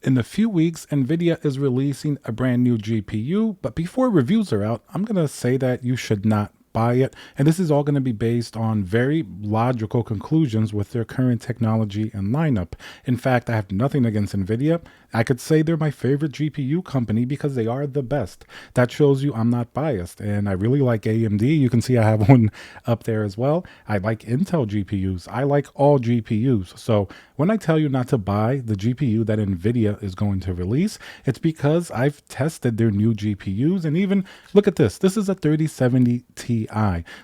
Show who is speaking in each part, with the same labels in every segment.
Speaker 1: In a few weeks, Nvidia is releasing a brand new GPU, but before reviews are out, I'm going to say that you should not buy it. And this is all going to be based on very logical conclusions with their current technology and lineup. In fact, I have nothing against Nvidia. I could say they're my favorite GPU company because they are the best. That shows you I'm not biased. And I really like AMD. You can see I have one up there as well. I like Intel GPUs. I like all GPUs. So when I tell you not to buy the GPU that Nvidia is going to release, it's because I've tested their new GPUs. And even look at this. This is a 3070 Ti.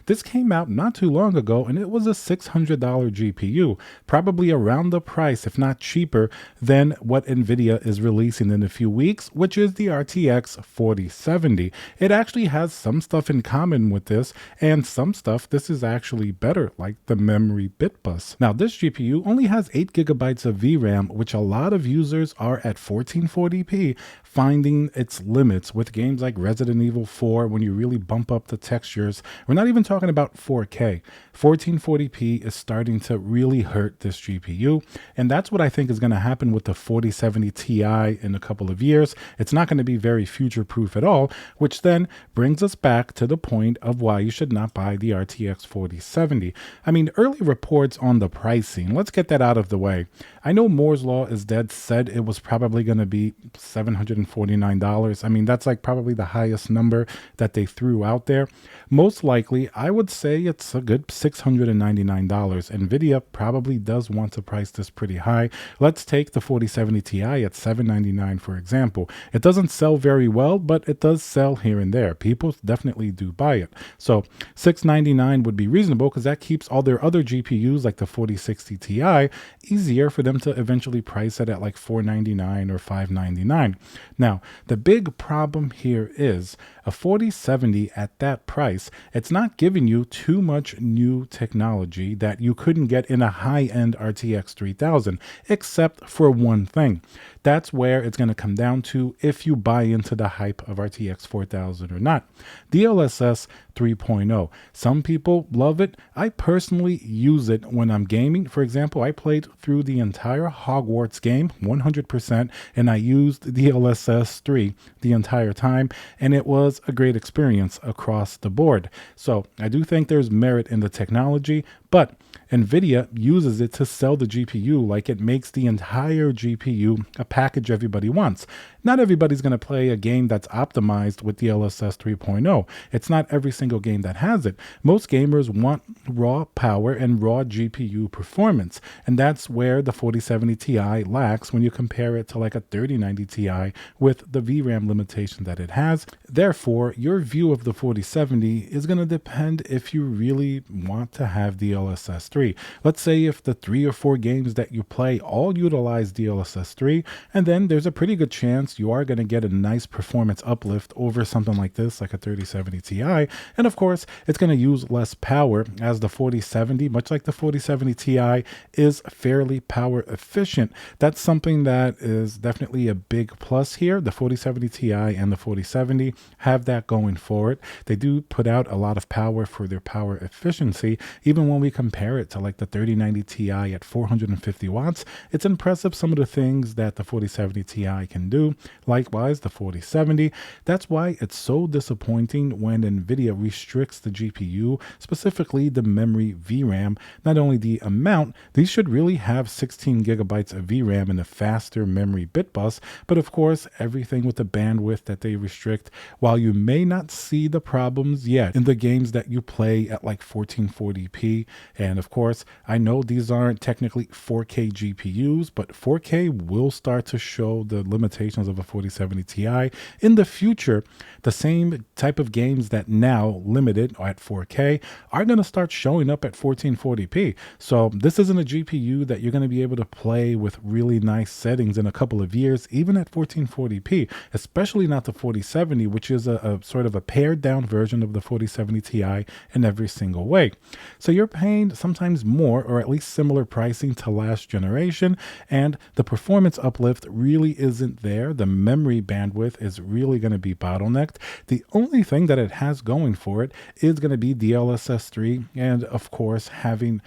Speaker 1: This came out not too long ago and it was a $600 GPU, probably around the price, if not cheaper, than what Nvidia is releasing in a few weeks, which is the RTX 4070. It actually has some stuff in common with this, and some stuff this is actually better, like the memory bit bus. Now, this GPU only has 8 gigabytes of VRAM, which a lot of users are at 1440p finding its limits with games like Resident Evil 4 when you really bump up the textures. We're not even talking about 4K. 1440p is starting to really hurt this GPU, and that's what I think is going to happen with the 4070 Ti in a couple of years. It's not going to be very future-proof at all, which then brings us back to the point of why you should not buy the RTX 4070. I mean, early reports on the pricing, let's get that out of the way. I know Moore's Law is dead said it was probably going to be $749. I mean, that's like probably the highest number that they threw out there. Most likely, I would say it's a good $699. Nvidia probably does want to price this pretty high. Let's take the 4070 Ti at $799, for example. It doesn't sell very well, but it does sell here and there. People definitely do buy it. So $699 would be reasonable because that keeps all their other GPUs like the 4060 Ti easier for them to eventually price it at like $499 or $599. Now, the big problem here is a 4070 at that price, it's not giving you too much new technology that you couldn't get in a high-end RTX 3000, except for one thing. That's where it's going to come down to if you buy into the hype of RTX 4000 or not. DLSS 3.0. Some people love it. I personally use it when I'm gaming. For example, I played through the entire Hogwarts game 100% and I used DLSS 3 the entire time, and it was a great experience across the board. So I do think there's merit in the technology, but Nvidia uses it to sell the GPU like it makes the entire GPU a package everybody wants. Not everybody's going to play a game that's optimized with DLSS 3.0. It's not every single game that has it. Most gamers want raw power and raw GPU performance, and that's where the 4070 Ti lacks when you compare it to like a 3090 Ti with the VRAM limitation that it has. Therefore, your view of the 4070 is going to depend if you really want to have DLSS 3. Let's say if the 3 or 4 games that you play all utilize DLSS 3, and then there's a pretty good chance you are going to get a nice performance uplift over something like this, like a 3070 Ti. And of course, it's going to use less power, as the 4070, much like the 4070 Ti, is fairly power efficient. That's something that is definitely a big plus here. The 4070 Ti and the 4070 have that going for it. They do put out a lot of power for their power efficiency. Even when we compare it to like the 3090 Ti at 450 watts, it's impressive some of the things that the 4070 Ti can do. Likewise, the 4070. That's why it's so disappointing when Nvidia restricts the GPU, specifically the memory VRAM. Not only the amount, these should really have 16 gigabytes of VRAM and a faster memory bit bus, but of course, everything with the bandwidth that they restrict. While you may not see the problems yet in the games that you play at like 1440p, and of course, I know these aren't technically 4K GPUs, but 4K will start to show the limitations of a 4070 Ti. In the future, the same type of games that now limited at 4K are going to start showing up at 1440p. So this isn't a GPU that you're going to be able to play with really nice settings in a couple of years, even at 1440p, especially not the 4070, which is a sort of a pared down version of the 4070 Ti in every single way. So you're paying sometimes times more, or at least similar pricing to last generation, and the performance uplift really isn't there. The memory bandwidth is really going to be bottlenecked. The only thing that it has going for it is going to be DLSS 3, and of course having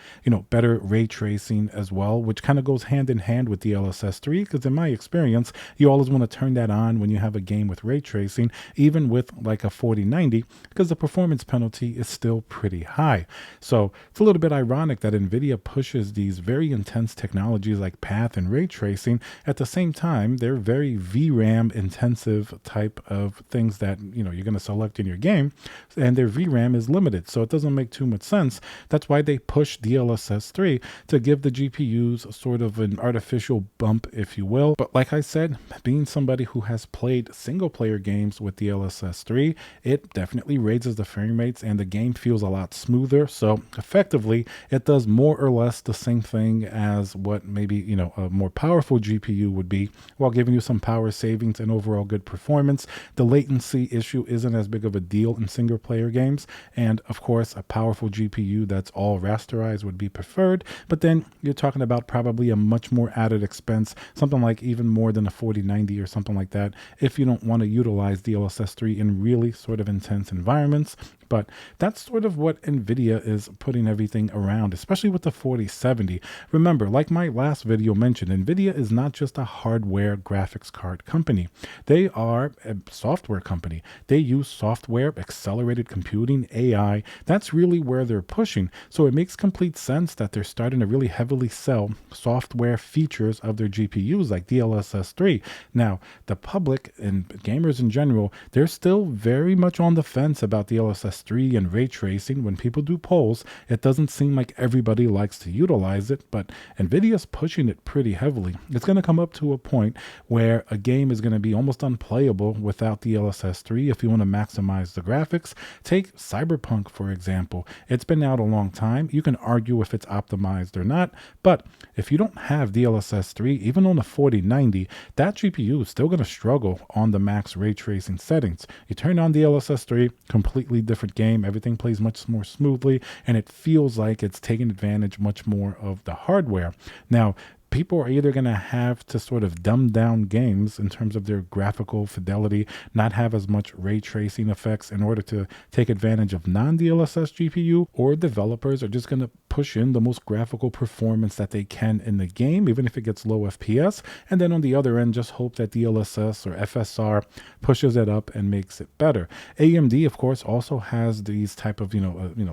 Speaker 1: better ray tracing as well, which kind of goes hand in hand with DLSS 3, because in my experience, you always want to turn that on when you have a game with ray tracing, even with like a 4090, because the performance penalty is still pretty high. So it's a little bit ironic that Nvidia pushes these very intense technologies like path and ray tracing. At the same time, they're very VRAM intensive type of things that you're going to select in your game, and their VRAM is limited, so it doesn't make too much sense. That's why they push DLSS 3 to give the GPUs sort of an artificial bump, if you will. But like I said, being somebody who has played single player games with DLSS 3, it definitely raises the frame rates and the game feels a lot smoother. So effectively, it does more or less the same thing as what maybe a more powerful GPU would be, while giving you some power savings and overall good performance. The latency issue isn't as big of a deal in single player games, and of course a powerful GPU that's all rasterized would be preferred, but then you're talking about probably a much more added expense, something like even more than a 4090 or something like that, if you don't want to utilize DLSS 3 in really sort of intense environments. But that's sort of what Nvidia is putting everything around, especially with the 4070. Remember, like my last video mentioned, Nvidia is not just a hardware graphics card company. They are a software company. They use software, accelerated computing, AI. That's really where they're pushing. So it makes complete sense that they're starting to really heavily sell software features of their GPUs like DLSS 3. Now, the public and gamers in general, they're still very much on the fence about DLSS 3 and ray tracing. When people do polls, it doesn't seem like everybody likes to utilize it, but Nvidia's pushing it pretty heavily. It's going to come up to a point where a game is going to be almost unplayable without DLSS 3 if you want to maximize the graphics. Take Cyberpunk, for example. It's been out a long time. You can argue if it's optimized or not, but if you don't have DLSS 3, even on the 4090, that GPU is still going to struggle on the max ray tracing settings. You turn on DLSS 3, completely different game. Everything plays much more smoothly, and it feels like it's taking advantage much more of the hardware. Now, people are either going to have to sort of dumb down games in terms of their graphical fidelity, not have as much ray tracing effects in order to take advantage of non-DLSS GPU, or developers are just going to push in the most graphical performance that they can in the game, even if it gets low FPS, and then on the other end, just hope that DLSS or FSR pushes it up and makes it better. AMD, of course, also has these type of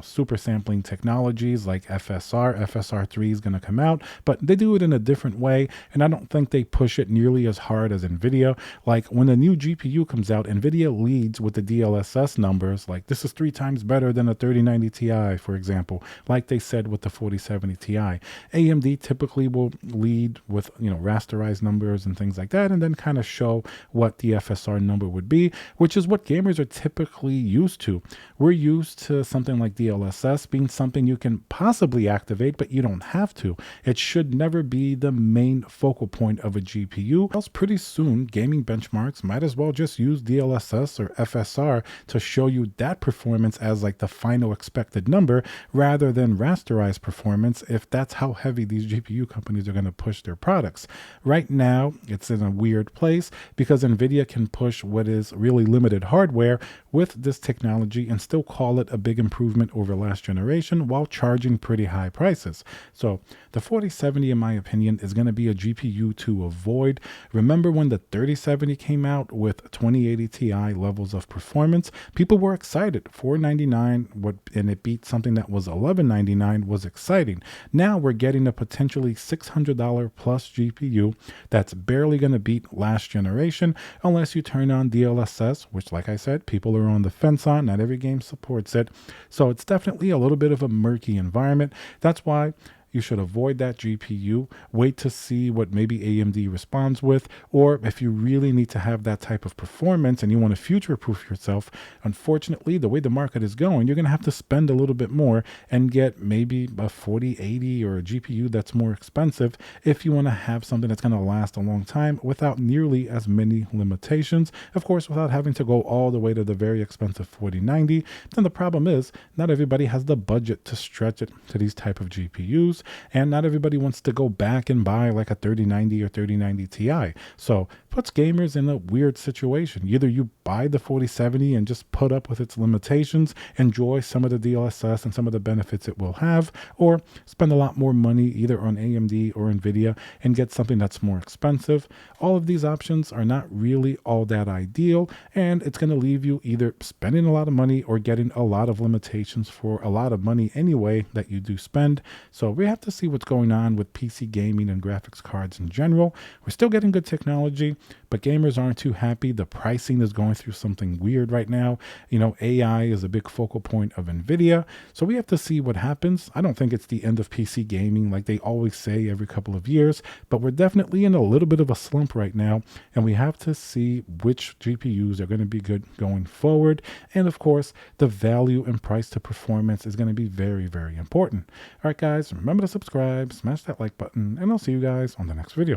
Speaker 1: super sampling technologies like FSR. FSR3 is going to come out, but they do it in a different way, and I don't think they push it nearly as hard as Nvidia. Like when a new GPU comes out, Nvidia leads with the DLSS numbers, like this is 3 times better than a 3090 Ti, for example, like they said with the 4070 Ti. AMD typically will lead with rasterized numbers and things like that, and then kind of show what the FSR number would be, which is what gamers are typically used to. We're used to something like DLSS being something you can possibly activate, but you don't have to. It should never be the main focal point of a GPU, else pretty soon gaming benchmarks might as well just use DLSS or FSR to show you that performance as like the final expected number, rather than rasterized performance, if that's how heavy these GPU companies are going to push their products. Right now, it's in a weird place because Nvidia can push what is really limited hardware with this technology and still call it a big improvement over last generation while charging pretty high prices. So the 4070, in my opinion, is going to be a GPU to avoid. Remember when the 3070 came out with 2080 Ti levels of performance? People were excited. $499, and it beat something that was $1199, was exciting. Now we're getting a potentially $600 plus GPU that's barely going to beat last generation unless you turn on DLSS, which, like I said, people are on the fence on. Not every game supports it. So it's definitely a little bit of a murky environment. That's why you should avoid that GPU. Wait to see what maybe AMD responds with, or if you really need to have that type of performance and you want to future-proof yourself, unfortunately, the way the market is going, you're going to have to spend a little bit more and get maybe a 4080 or a GPU that's more expensive if you want to have something that's going to last a long time without nearly as many limitations. Of course, without having to go all the way to the very expensive 4090. Then the problem is not everybody has the budget to stretch it to these type of GPUs, and not everybody wants to go back and buy like a 3090 or 3090 Ti. So puts gamers in a weird situation. Either you buy the 4070 and just put up with its limitations, enjoy some of the DLSS and some of the benefits it will have, or spend a lot more money either on AMD or Nvidia and get something that's more expensive. All of these options are not really all that ideal, and it's going to leave you either spending a lot of money or getting a lot of limitations for a lot of money anyway that you do spend. So we have to see what's going on with PC gaming and graphics cards in general. We're still getting good technology, but gamers aren't too happy. The pricing is going through something weird right now. You know, AI is a big focal point of Nvidia. So we have to see what happens. I don't think it's the end of PC gaming like they always say every couple of years, but we're definitely in a little bit of a slump right now, and we have to see which GPUs are going to be good going forward. And of course, the value and price to performance is going to be very, very important. All right, guys, remember to subscribe, smash that like button, and I'll see you guys on the next video.